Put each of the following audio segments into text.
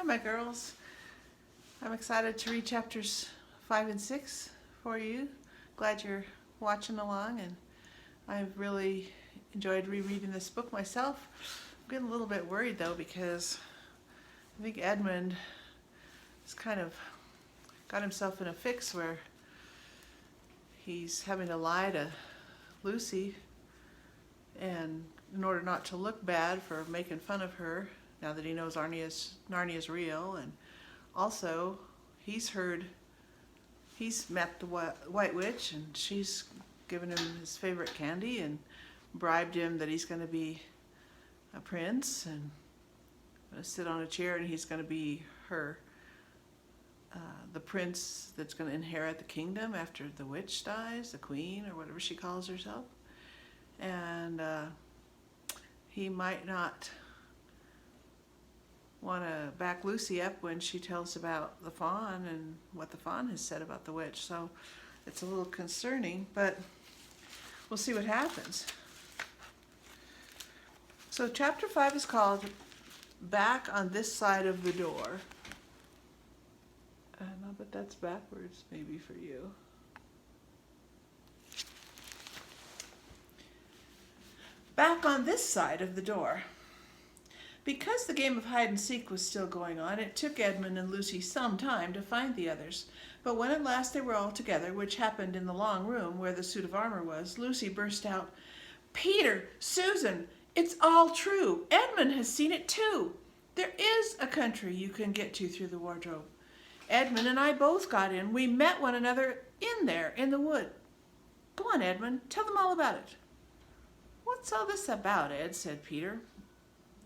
Hi, my girls. I'm excited to read chapters 5 and 6 for you. Glad you're watching along, and I've really enjoyed rereading this book myself. I'm getting a little bit worried though, because I think Edmund has kind of got himself in a fix where he's having to lie to Lucy, and in order not to look bad for making fun of her now that he knows Narnia's real. And also he's met the White Witch, and she's given him his favorite candy and bribed him that he's going to be a prince and going to sit on a chair, and he's going to be the prince that's going to inherit the kingdom after the witch dies, the queen or whatever she calls herself. And he might not want to back Lucy up when she tells about the fawn and what the fawn has said about the witch. So it's a little concerning, but we'll see what happens. So chapter 5 is called Back on This Side of the Door. And I'll bet that's backwards maybe for you. Back on this side of the door. Because the game of hide and seek was still going on, it took Edmund and Lucy some time to find the others. But when at last they were all together, which happened in the long room where the suit of armor was, Lucy burst out, "Peter, Susan, it's all true. Edmund has seen it too. There is a country you can get to through the wardrobe. Edmund and I both got in. We met one another in there, in the wood. Go on, Edmund, tell them all about it." "What's all this about, Ed?" said Peter.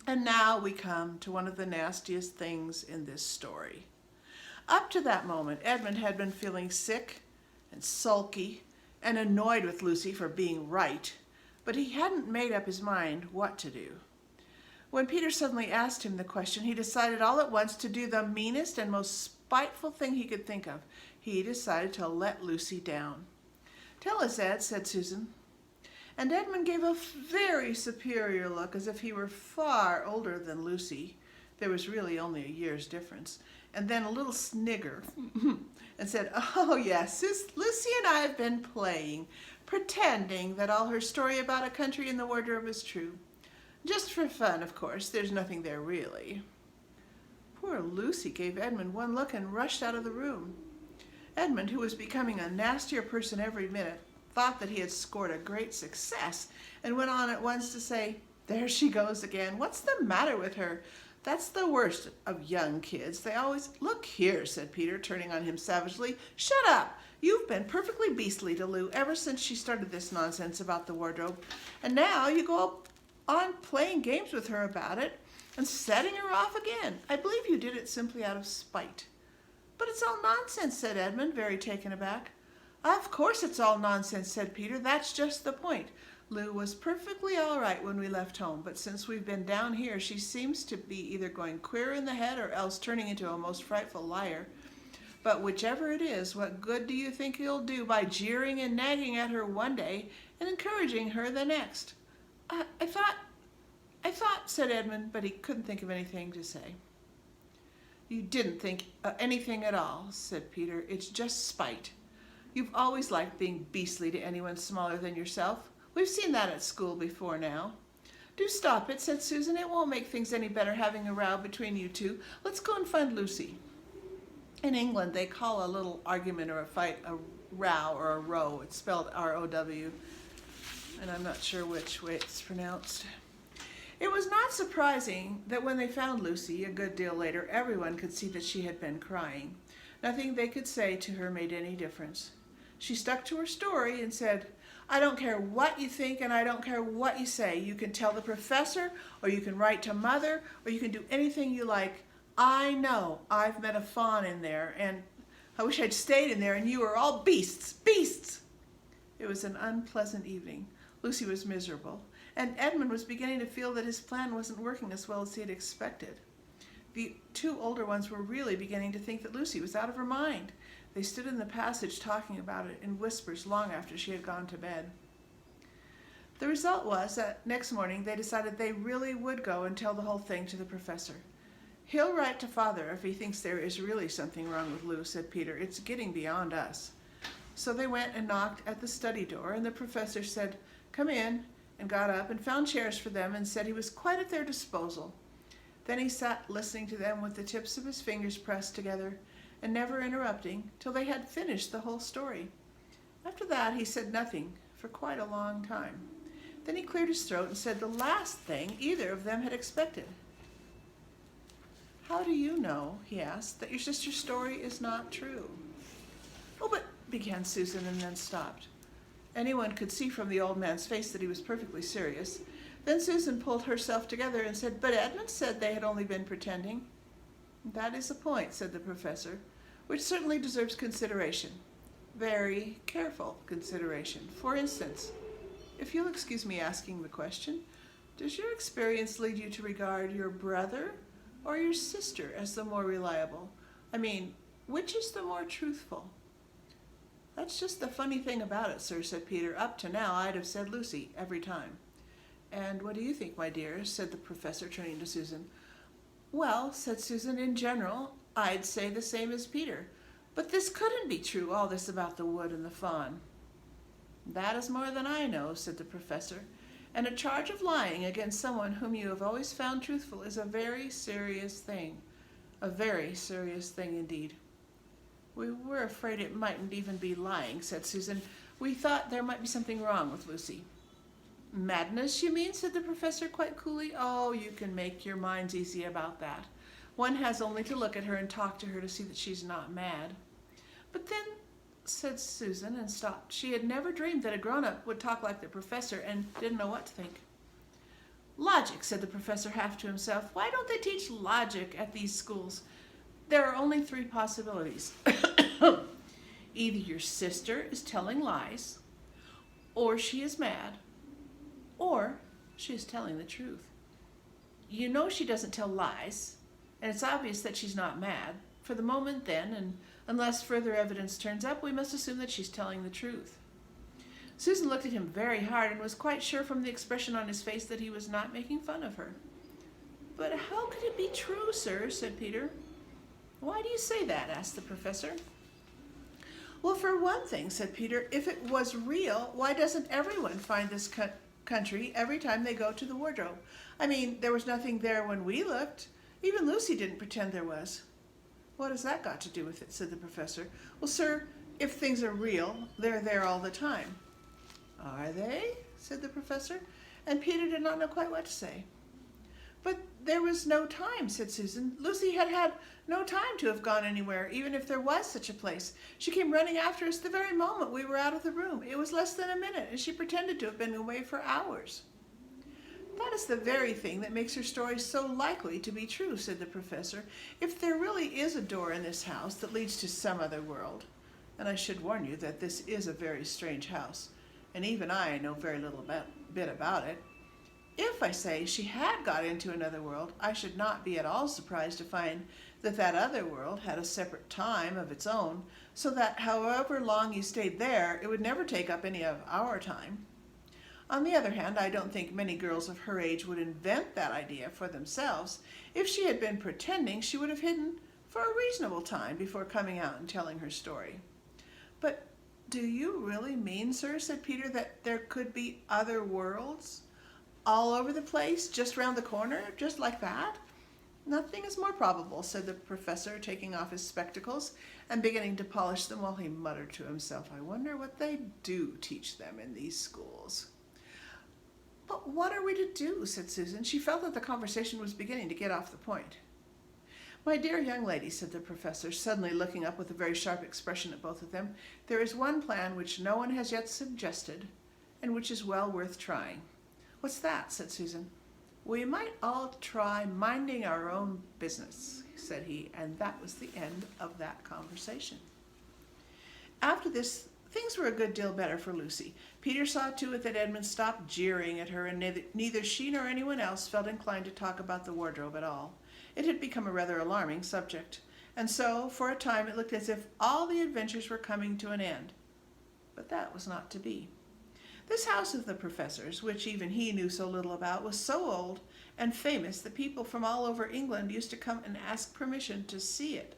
And now we come to one of the nastiest things in this story. Up to that moment, Edmund had been feeling sick and sulky and annoyed with Lucy for being right, but he hadn't made up his mind what to do. When Peter suddenly asked him the question, he decided all at once to do the meanest and most spiteful thing he could think of. He decided to let Lucy down. "Tell us, Ed," said Susan. And Edmund gave a very superior look, as if he were far older than Lucy. There was really only a year's difference. And then a little snigger and said, "Oh yes, Lucy and I have been playing, pretending that all her story about a country in the wardrobe is true. Just for fun, of course. There's nothing there really." Poor Lucy gave Edmund one look and rushed out of the room. Edmund, who was becoming a nastier person every minute, thought that he had scored a great success, and went on at once to say, "There she goes again. What's the matter with her? That's the worst of young kids. They always—" "Look here," said Peter, turning on him savagely. "Shut up! You've been perfectly beastly to Lou ever since she started this nonsense about the wardrobe. And now you go on playing games with her about it and setting her off again. I believe you did it simply out of spite." "But it's all nonsense," said Edmund, very taken aback. "Of course it's all nonsense," said Peter. "That's just the point. Lou was perfectly all right when we left home, but since we've been down here, she seems to be either going queer in the head or else turning into a most frightful liar. But whichever it is, what good do you think you'll do by jeering and nagging at her one day and encouraging her the next?" I thought, said Edmund, but he couldn't think of anything to say. "You didn't think anything at all," said Peter. "It's just spite. You've always liked being beastly to anyone smaller than yourself. We've seen that at school before now." "Do stop it," said Susan. "It won't make things any better having a row between you two. Let's go and find Lucy." In England, they call a little argument or a fight a row or a row. It's spelled R-O-W, and I'm not sure which way it's pronounced. It was not surprising that when they found Lucy a good deal later, everyone could see that she had been crying. Nothing they could say to her made any difference. She stuck to her story and said, "I don't care what you think and I don't care what you say. You can tell the professor, or you can write to Mother, or you can do anything you like. I know I've met a fawn in there, and I wish I'd stayed in there, and you are all beasts, beasts." It was an unpleasant evening. Lucy was miserable, and Edmund was beginning to feel that his plan wasn't working as well as he had expected. The two older ones were really beginning to think that Lucy was out of her mind. They stood in the passage talking about it in whispers long after she had gone to bed. The result was that next morning they decided they really would go and tell the whole thing to the professor. He'll write to Father if he thinks there is really something wrong with Lou, said Peter. It's getting beyond us. So they went and knocked at the study door, and the professor said, "Come in," and got up and found chairs for them and said he was quite at their disposal. Then he sat listening to them with the tips of his fingers pressed together and never interrupting till they had finished the whole story. After that he said nothing for quite a long time. Then he cleared his throat and said the last thing either of them had expected. "How do you know," he asked, "that your sister's story is not true?" "Oh, but," began Susan, and then stopped. Anyone could see from the old man's face that he was perfectly serious. Then Susan pulled herself together and said, "But Edmund said they had only been pretending." "That is a point," said the professor, "which certainly deserves consideration. Very careful consideration. For instance, if you'll excuse me asking the question, does your experience lead you to regard your brother or your sister as the more reliable? I mean, which is the more truthful?" "That's just the funny thing about it, sir," said Peter. "Up to now I'd have said Lucy every time." "And what do you think, my dear?" said the professor, turning to Susan. "Well," said Susan, "in general I'd say the same as Peter. But this couldn't be true, all this about the wood and the fawn." "That is more than I know," said the professor. "And a charge of lying against someone whom you have always found truthful is a very serious thing. A very serious thing indeed." "We were afraid it mightn't even be lying," said Susan. "We thought there might be something wrong with Lucy." "Madness, you mean?" said the professor quite coolly. "Oh, you can make your minds easy about that. One has only to look at her and talk to her to see that she's not mad." "But then," said Susan, and stopped. She had never dreamed that a grown-up would talk like the professor and didn't know what to think. "Logic," said the professor half to himself. "Why don't they teach logic at these schools? There are only three possibilities. Either your sister is telling lies, or she is mad, or she is telling the truth. You know she doesn't tell lies, and it's obvious that she's not mad. For the moment then, and unless further evidence turns up, we must assume that she's telling the truth." Susan looked at him very hard and was quite sure from the expression on his face that he was not making fun of her. "But how could it be true, sir?" said Peter. "Why do you say that?" asked the professor. "Well, for one thing," said Peter, "if it was real, why doesn't everyone find this country every time they go to the wardrobe? I mean, there was nothing there when we looked. Even Lucy didn't pretend there was." "What has that got to do with it?" said the professor. "Well, sir, if things are real, they're there all the time." "Are they?" said the professor, and Peter did not know quite what to say. "But there was no time," said Susan. "Lucy had no time to have gone anywhere, even if there was such a place. She came running after us the very moment we were out of the room. It was less than a minute, and she pretended to have been away for hours." "That is the very thing that makes her story so likely to be true," said the professor. "If there really is a door in this house that leads to some other world, and I should warn you that this is a very strange house, and even I know very little bit about it. If, I say, she had got into another world, I should not be at all surprised to find that that other world had a separate time of its own, so that however long you stayed there, it would never take up any of our time. On the other hand, I don't think many girls of her age would invent that idea for themselves. If she had been pretending, she would have hidden for a reasonable time before coming out and telling her story." "But do you really mean, sir," said Peter, "that there could be other worlds all over the place, just round the corner, just like that?" "Nothing is more probable," said the professor, taking off his spectacles and beginning to polish them while he muttered to himself, "I wonder what they do teach them in these schools." "But what are we to do?" said Susan. She felt that the conversation was beginning to get off the point. "My dear young lady," said the professor, suddenly looking up with a very sharp expression at both of them, "there is one plan which no one has yet suggested, and which is well worth trying." "What's that?" said Susan. "We might all try minding our own business," said he, and that was the end of that conversation. After this, things were a good deal better for Lucy. Peter saw to it that Edmund stopped jeering at her, and neither she nor anyone else felt inclined to talk about the wardrobe at all. It had become a rather alarming subject, and so, for a time, it looked as if all the adventures were coming to an end. But that was not to be. This house of the professor's, which even he knew so little about, was so old and famous that people from all over England used to come and ask permission to see it.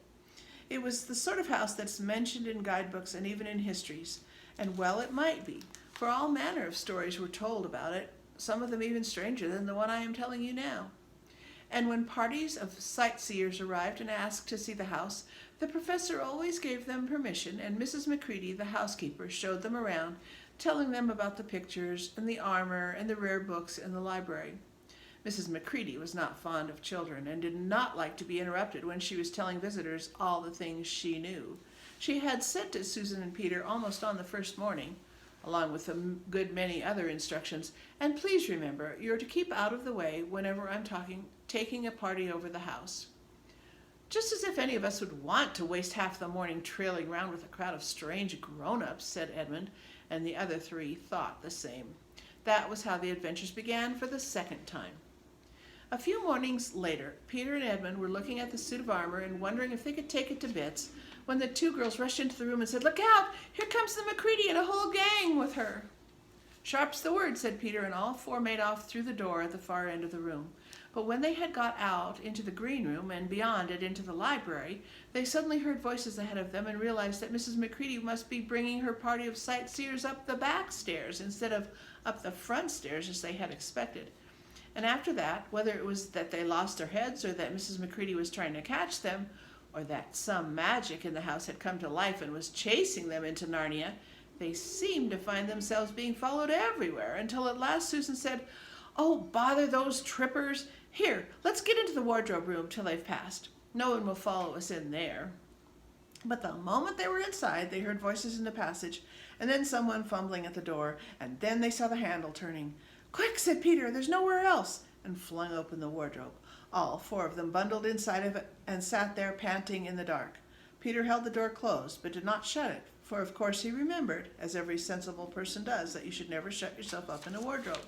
It was the sort of house that's mentioned in guidebooks and even in histories, and well it might be, for all manner of stories were told about it, some of them even stranger than the one I am telling you now. And when parties of sightseers arrived and asked to see the house, the professor always gave them permission, and Mrs. Macready, the housekeeper, showed them around, telling them about the pictures and the armor and the rare books in the library. Mrs. Macready was not fond of children and did not like to be interrupted when she was telling visitors all the things she knew. She had said to Susan and Peter almost on the first morning, along with a good many other instructions, and please remember, you're to keep out of the way whenever I'm taking a party over the house. Just as if any of us would want to waste half the morning trailing round with a crowd of strange grown-ups, said Edmund, and the other three thought the same. That was how the adventures began for the second time. A few mornings later, Peter and Edmund were looking at the suit of armor and wondering if they could take it to bits, when the two girls rushed into the room and said, "Look out! Here comes the Macready and a whole gang with her." "Sharp's the word," said Peter, and all four made off through the door at the far end of the room. But when they had got out into the green room and beyond it into the library, they suddenly heard voices ahead of them and realized that Mrs. Macready must be bringing her party of sightseers up the back stairs instead of up the front stairs as they had expected. And after that, whether it was that they lost their heads or that Mrs. Macready was trying to catch them, or that some magic in the house had come to life and was chasing them into Narnia, they seemed to find themselves being followed everywhere, until at last Susan said, "Oh, bother those trippers. Here, let's get into the wardrobe room till they've passed. No one will follow us in there." But the moment they were inside, they heard voices in the passage, and then someone fumbling at the door, and then they saw the handle turning. "Quick," said Peter, "there's nowhere else," and flung open the wardrobe. All four of them bundled inside of it and sat there panting in the dark. Peter held the door closed, but did not shut it, for of course he remembered, as every sensible person does, that you should never shut yourself up in a wardrobe.